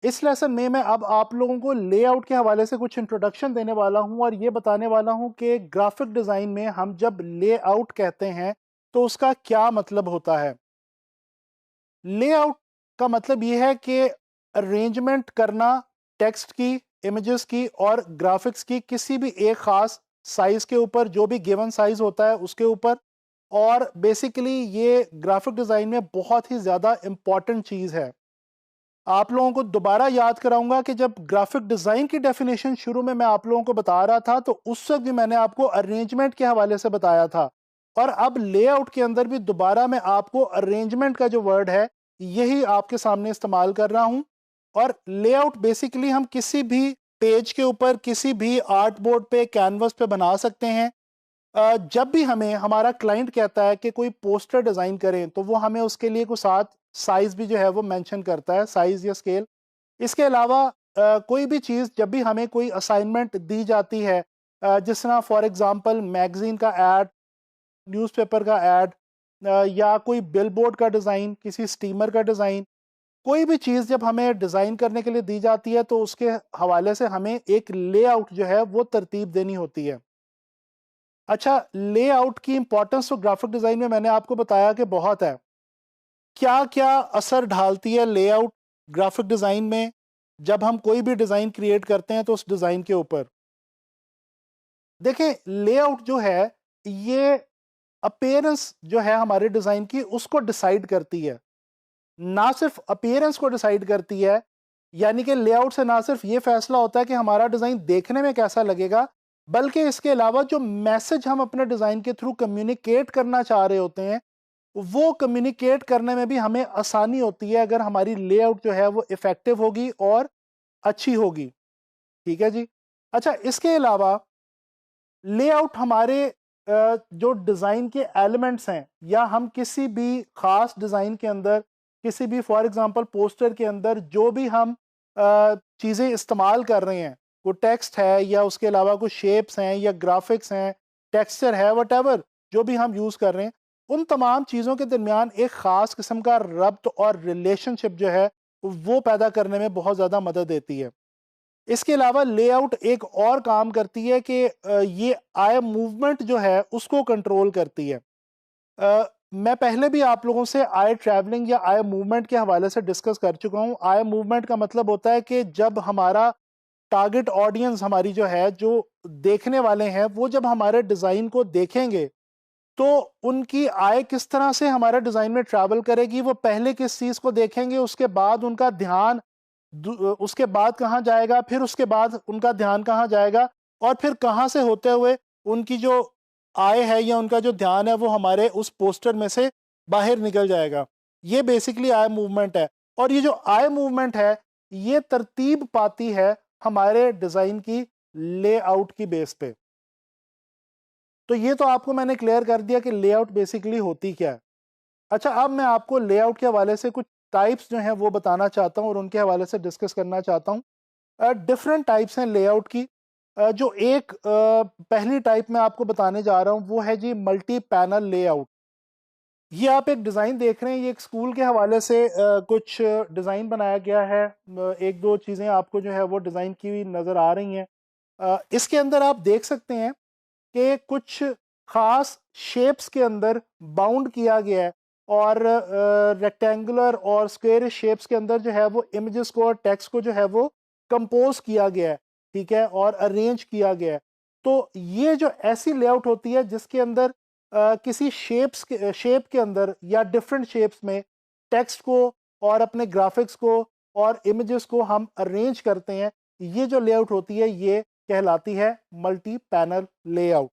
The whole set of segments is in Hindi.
इस लेसन में मैं अब आप लोगों को लेआउट के हवाले से कुछ इंट्रोडक्शन देने वाला हूं और ये बताने वाला हूं कि ग्राफिक डिज़ाइन में हम जब लेआउट कहते हैं तो उसका क्या मतलब होता है। लेआउट का मतलब ये है कि अरेंजमेंट करना टेक्स्ट की, इमेजेस की और ग्राफिक्स की किसी भी एक ख़ास साइज़ के ऊपर, जो भी गिवन साइज़ होता है उसके ऊपर। और बेसिकली ये ग्राफिक डिज़ाइन में बहुत ही ज़्यादा इम्पॉर्टेंट चीज़ है। आप लोगों को दोबारा याद कराऊंगा कि जब ग्राफिक डिज़ाइन की डेफिनेशन शुरू में मैं आप लोगों को बता रहा था तो उस वक्त भी मैंने आपको अरेंजमेंट के हवाले से बताया था, और अब लेआउट के अंदर भी दोबारा मैं आपको अरेंजमेंट का जो वर्ड है यही आपके सामने इस्तेमाल कर रहा हूं। और लेआउट बेसिकली हम किसी भी पेज के ऊपर, किसी भी आर्ट बोर्ड पे, कैनवस पे बना सकते हैं। जब भी हमें हमारा क्लाइंट कहता है कि कोई पोस्टर डिज़ाइन करें तो वो हमें उसके लिए कुछ साथ साइज़ भी जो है वो मेंशन करता है, साइज़ या स्केल। इसके अलावा कोई भी चीज़ जब भी हमें कोई असाइनमेंट दी जाती है, जिस तरह फॉर एग्जांपल मैगज़ीन का ऐड, न्यूज़पेपर का ऐड, या कोई बिलबोर्ड का डिज़ाइन, किसी स्टीमर का डिज़ाइन, कोई भी चीज़ जब हमें डिज़ाइन करने के लिए दी जाती है तो उसके हवाले से हमें एक लेआउट जो है वो तरतीब देनी होती है। अच्छा, लेआउट की इंपॉर्टेंस तो ग्राफिक डिज़ाइन में मैंने आपको बताया कि बहुत है। क्या क्या असर ढालती है लेआउट ग्राफिक डिज़ाइन में जब हम कोई भी डिज़ाइन क्रिएट करते हैं तो उस डिज़ाइन के ऊपर? देखें, लेआउट जो है ये अपीयरेंस जो है हमारे डिज़ाइन की उसको डिसाइड करती है। ना सिर्फ अपीयरेंस को डिसाइड करती है, यानी कि लेआउट से ना सिर्फ ये फैसला होता है कि हमारा डिज़ाइन देखने में कैसा लगेगा, बल्कि इसके अलावा जो मैसेज हम अपने डिज़ाइन के थ्रू कम्युनिकेट करना चाह रहे होते हैं वो कम्युनिकेट करने में भी हमें आसानी होती है अगर हमारी लेआउट जो है वो इफेक्टिव होगी और अच्छी होगी। ठीक है जी। अच्छा, इसके अलावा लेआउट हमारे जो डिज़ाइन के एलिमेंट्स हैं, या हम किसी भी ख़ास डिज़ाइन के अंदर, किसी भी फॉर एग्जांपल पोस्टर के अंदर जो भी हम चीज़ें इस्तेमाल कर रहे हैं, वो टेक्स्ट है या उसके अलावा कुछ शेप्स हैं या ग्राफिक्स हैं, टेक्सचर है, वटेवर जो भी हम यूज़ कर रहे हैं, उन तमाम चीज़ों के दरमियान एक ख़ास किस्म का रब्त और रिलेशनशिप जो है वो पैदा करने में बहुत ज़्यादा मदद देती है। इसके अलावा लेआउट एक और काम करती है कि ये आई मूवमेंट जो है उसको कंट्रोल करती है। मैं पहले भी आप लोगों से आई ट्रैवलिंग या आई मूवमेंट के हवाले से डिस्कस कर चुका हूँ। आई मूवमेंट का मतलब होता है कि जब हमारा टारगेट ऑडियंस, हमारी जो है, जो देखने वाले हैं, वो जब हमारे डिज़ाइन को देखेंगे तो उनकी आय किस तरह से हमारे डिज़ाइन में ट्रैवल करेगी, वो पहले किस चीज़ को देखेंगे, उसके बाद उनका ध्यान उसके बाद कहाँ जाएगा, फिर उसके बाद उनका ध्यान कहाँ जाएगा, और फिर कहाँ से होते हुए उनकी जो आय है या उनका जो ध्यान है वो हमारे उस पोस्टर में से बाहर निकल जाएगा। ये बेसिकली आई मूवमेंट है। और ये जो आई मूवमेंट है ये तरतीब पाती है हमारे डिज़ाइन की लेआउट की बेस पे। तो ये तो आपको मैंने क्लियर कर दिया कि लेआउट बेसिकली होती क्या है। अच्छा, अब मैं आपको लेआउट के हवाले से कुछ टाइप्स जो हैं वो बताना चाहता हूँ और उनके हवाले से डिस्कस करना चाहता हूँ। डिफरेंट टाइप्स हैं लेआउट की। जो एक पहली टाइप मैं आपको बताने जा रहा हूँ वो है जी मल्टी पैनल लेआउट। ये आप एक डिज़ाइन देख रहे हैं, ये एक स्कूल के हवाले से कुछ डिज़ाइन बनाया गया है। एक दो चीज़ें आपको जो है वो डिज़ाइन की हुई नज़र आ रही हैं। इसके अंदर आप देख सकते हैं कि कुछ ख़ास शेप्स के अंदर बाउंड किया गया है, और रेक्टेंगुलर और स्क्वायर शेप्स के अंदर जो है वो इमेजेस को और टेक्स्ट को जो है वो कंपोज किया गया है, ठीक है, और अरेंज किया गया है। तो ये जो ऐसी लेआउट होती है जिसके अंदर किसी शेप के अंदर या डिफरेंट शेप्स में टेक्स्ट को और अपने ग्राफिक्स को और इमेजेस को हम अरेंज करते हैं, ये जो लेआउट होती है ये कहलाती है मल्टी पैनल लेआउट।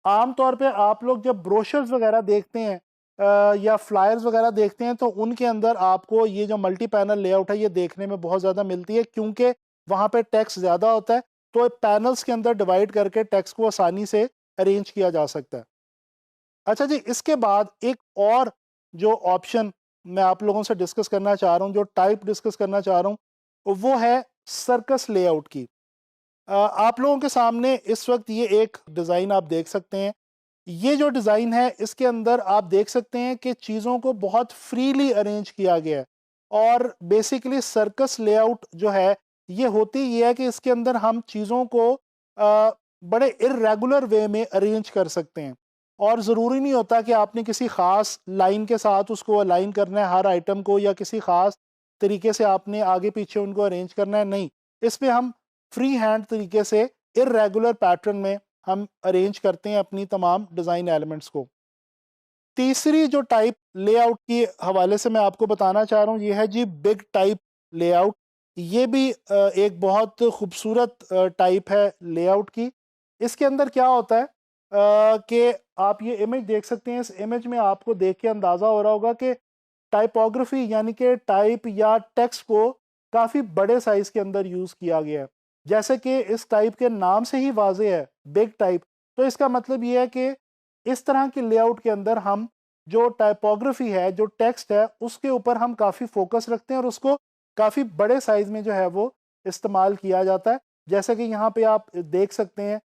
आमतौर पे आप लोग जब ब्रोशर्स वगैरह देखते हैं या फ्लायर्स वगैरह देखते हैं तो उनके अंदर आपको ये जो मल्टी पैनल लेआउट है ये देखने में बहुत ज़्यादा मिलती है, क्योंकि वहाँ पे टेक्स्ट ज़्यादा होता है तो पैनल्स के अंदर डिवाइड करके टेक्स्ट को आसानी से अरेंज किया जा सकता है। अच्छा जी, इसके बाद एक और जो ऑप्शन मैं आप लोगों से डिस्कस करना चाह रहा हूँ, जो टाइप डिस्कस करना चाह रहा हूँ, वो है सर्कस लेआउट की। आप लोगों के सामने इस वक्त ये एक डिज़ाइन आप देख सकते हैं। ये जो डिज़ाइन है इसके अंदर आप देख सकते हैं कि चीज़ों को बहुत फ्रीली अरेंज किया गया है। और बेसिकली सर्कस लेआउट जो है ये होती ये है कि इसके अंदर हम चीज़ों को बड़े इर्रेगुलर वे में अरेंज कर सकते हैं, और ज़रूरी नहीं होता कि आपने किसी ख़ास लाइन के साथ उसको अलाइन करना है हर आइटम को, या किसी ख़ास तरीके से आपने आगे पीछे उनको अरेंज करना है। नहीं, इसमें हम फ्री हैंड तरीके से इर्रेगुलर पैटर्न में हम अरेंज करते हैं अपनी तमाम डिज़ाइन एलिमेंट्स को। तीसरी जो टाइप लेआउट के हवाले से मैं आपको बताना चाह रहा हूँ ये है जी बिग टाइप लेआउट। ये भी एक बहुत खूबसूरत टाइप है लेआउट की। इसके अंदर क्या होता है कि आप ये इमेज देख सकते हैं। इस इमेज में आपको देख के अंदाज़ा हो रहा होगा कि टाइपोग्राफी यानी कि टाइप या टेक्स्ट को काफ़ी बड़े साइज़ के अंदर यूज़ किया गया है। जैसे कि इस टाइप के नाम से ही वाज़ेह है बिग टाइप, तो इसका मतलब ये है कि इस तरह के लेआउट के अंदर हम जो टाइपोग्राफी है, जो टेक्स्ट है, उसके ऊपर हम काफ़ी फोकस रखते हैं और उसको काफ़ी बड़े साइज़ में जो है वो इस्तेमाल किया जाता है। जैसे कि यहाँ पे आप देख सकते हैं,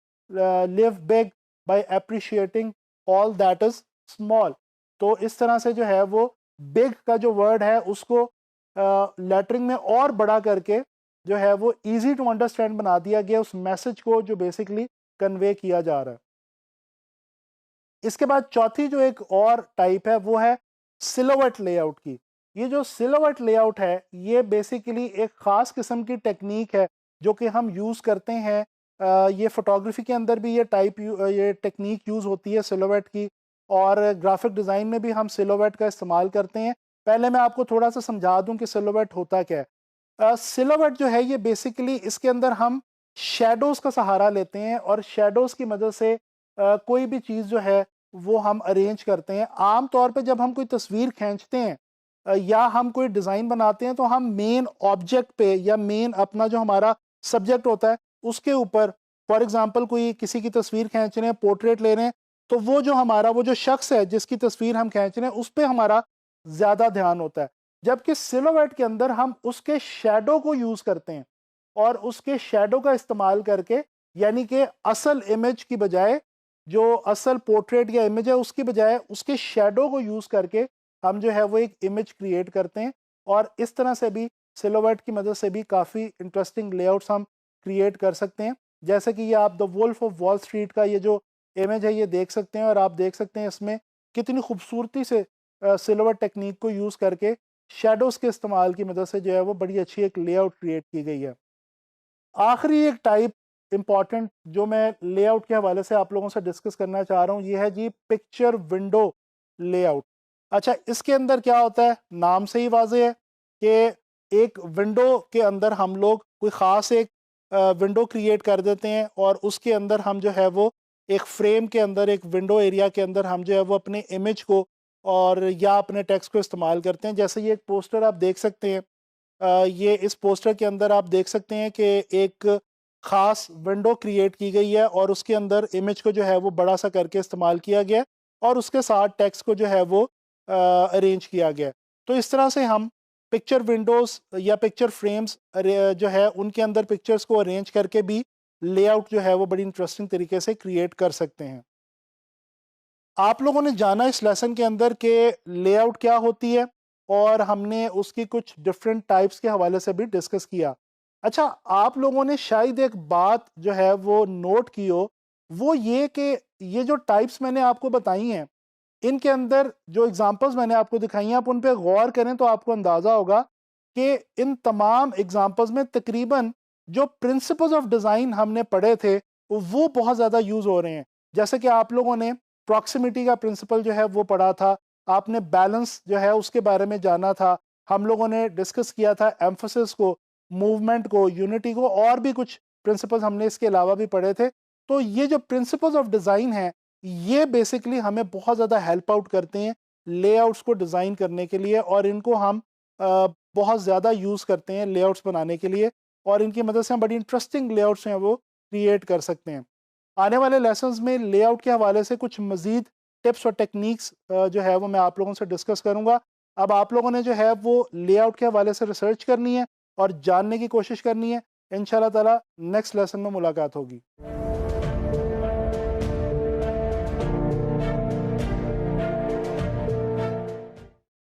live big by appreciating all that is small. तो इस तरह से जो है वो बिग का जो वर्ड है उसको लेटरिंग में और बड़ा करके जो है वो ईजी टू अंडरस्टैंड बना दिया गया उस मैसेज को जो बेसिकली कन्वे किया जा रहा है। इसके बाद चौथी जो एक और टाइप है वो है सिलोवेट लेआउट की। ये जो सिलोवेट लेआउट है ये बेसिकली एक ख़ास किस्म की टेक्निक है जो कि हम यूज़ करते हैं। ये फोटोग्राफी के अंदर भी ये टेक्निक यूज़ होती है सिलोवेट की, और ग्राफिक डिज़ाइन में भी हम सिलोवेट का इस्तेमाल करते हैं। पहले मैं आपको थोड़ा सा समझा दूं कि सिलोवेट होता क्या है। सिलोवेट जो है ये बेसिकली इसके अंदर हम शेडोज़ का सहारा लेते हैं और शेडोज़ की मदद से कोई भी चीज़ जो है वो हम अरेंज करते हैं। आम तौर पे जब हम कोई तस्वीर खींचते हैं या हम कोई डिज़ाइन बनाते हैं तो हम मेन ऑब्जेक्ट पे या मेन अपना जो हमारा सब्जेक्ट होता है उसके ऊपर, फॉर एग्जांपल कोई किसी की तस्वीर खींच रहे हैं, पोर्ट्रेट ले रहे हैं, तो वो जो शख्स है जिसकी तस्वीर हम खींच रहे हैं उस पे हमारा ज़्यादा ध्यान होता है। जबकि सिलोवेट के अंदर हम उसके शैडो को यूज़ करते हैं और उसके शैडो का इस्तेमाल करके, यानी कि असल इमेज की बजाय, जो असल पोर्ट्रेट या इमेज है उसकी बजाय उसके शैडो को यूज़ करके हम जो है वो एक इमेज क्रिएट करते हैं। और इस तरह से भी सिलोवेट की मदद से भी काफ़ी इंटरेस्टिंग लेआउट्स हम क्रिएट कर सकते हैं। जैसे कि ये आप the Wolf of Wall Street का ये जो इमेज है ये देख सकते हैं, और आप देख सकते हैं इसमें कितनी खूबसूरती से सिलोवेट टेक्निक को यूज़ करके शेडोज़ के इस्तेमाल की मदद से जो है वो बड़ी अच्छी एक लेआउट क्रिएट की गई है। आखिरी एक टाइप इम्पॉर्टेंट जो मैं लेआउट के हवाले से आप लोगों से डिस्कस करना चाह रहा हूँ ये है जी पिक्चर विंडो लेआउट। अच्छा, इसके अंदर क्या होता है, नाम से ही वाज़ेह है कि एक विंडो के अंदर हम लोग कोई ख़ास एक विंडो क्रिएट कर देते हैं और उसके अंदर हम जो है वो एक फ्रेम के अंदर, एक विंडो एरिया के अंदर हम जो है वो अपने इमेज को और या अपने टेक्स्ट को इस्तेमाल करते हैं। जैसे ये एक पोस्टर आप देख सकते हैं, ये इस पोस्टर के अंदर आप देख सकते हैं कि एक ख़ास विंडो क्रिएट की गई है और उसके अंदर इमेज को जो है वो बड़ा सा करके इस्तेमाल किया गया है और उसके साथ टेक्स्ट को जो है वो अरेंज किया गया है। तो इस तरह से हम पिक्चर विंडोज़ या पिक्चर फ्रेम्स जो है उनके अंदर पिक्चर्स को अरेंज करके भी लेआउट जो है वो बड़ी इंटरेस्टिंग तरीके से क्रिएट कर सकते हैं। आप लोगों ने जाना इस लेसन के अंदर कि लेआउट क्या होती है और हमने उसकी कुछ डिफरेंट टाइप्स के हवाले से भी डिस्कस किया। अच्छा, आप लोगों ने शायद एक बात जो है वो नोट की हो, वो ये कि ये जो टाइप्स मैंने आपको बताई हैं इनके अंदर जो एग्जांपल्स मैंने आपको दिखाई हैं आप उन पे गौर करें तो आपको अंदाज़ा होगा कि इन तमाम एग्जांपल्स में तकरीबन जो प्रिंसिपल्स ऑफ डिज़ाइन हमने पढ़े थे वो बहुत ज़्यादा यूज़ हो रहे हैं। जैसे कि आप लोगों ने प्रॉक्सिमिटी का प्रिंसिपल जो है वो पढ़ा था, आपने बैलेंस जो है उसके बारे में जाना था, हम लोगों ने डिस्कस किया था एम्फोसिस को, मूवमेंट को, यूनिटी को, और भी कुछ प्रिंसिपल्स हमने इसके अलावा भी पढ़े थे। तो ये जो प्रिंसिपल्स ऑफ डिज़ाइन हैं ये बेसिकली हमें बहुत ज़्यादा हेल्प आउट करते हैं लेआउट्स को डिज़ाइन करने के लिए, और इनको हम बहुत ज़्यादा यूज़ करते हैं लेआउट्स बनाने के लिए, और इनकी मदद से हम बड़ी इंटरेस्टिंग लेआउट्स हैं वो क्रिएट कर सकते हैं। आने वाले लेसन्स में लेआउट के हवाले से कुछ मज़ीद टिप्स और टेक्निक्स जो है वो मैं आप लोगों से डिस्कस करूँगा। अब आप लोगों ने जो है वो लेआउट के हवाले से रिसर्च करनी है और जानने की कोशिश करनी है। इंशाल्लाह ताला नेक्स्ट लेसन में मुलाकात होगी।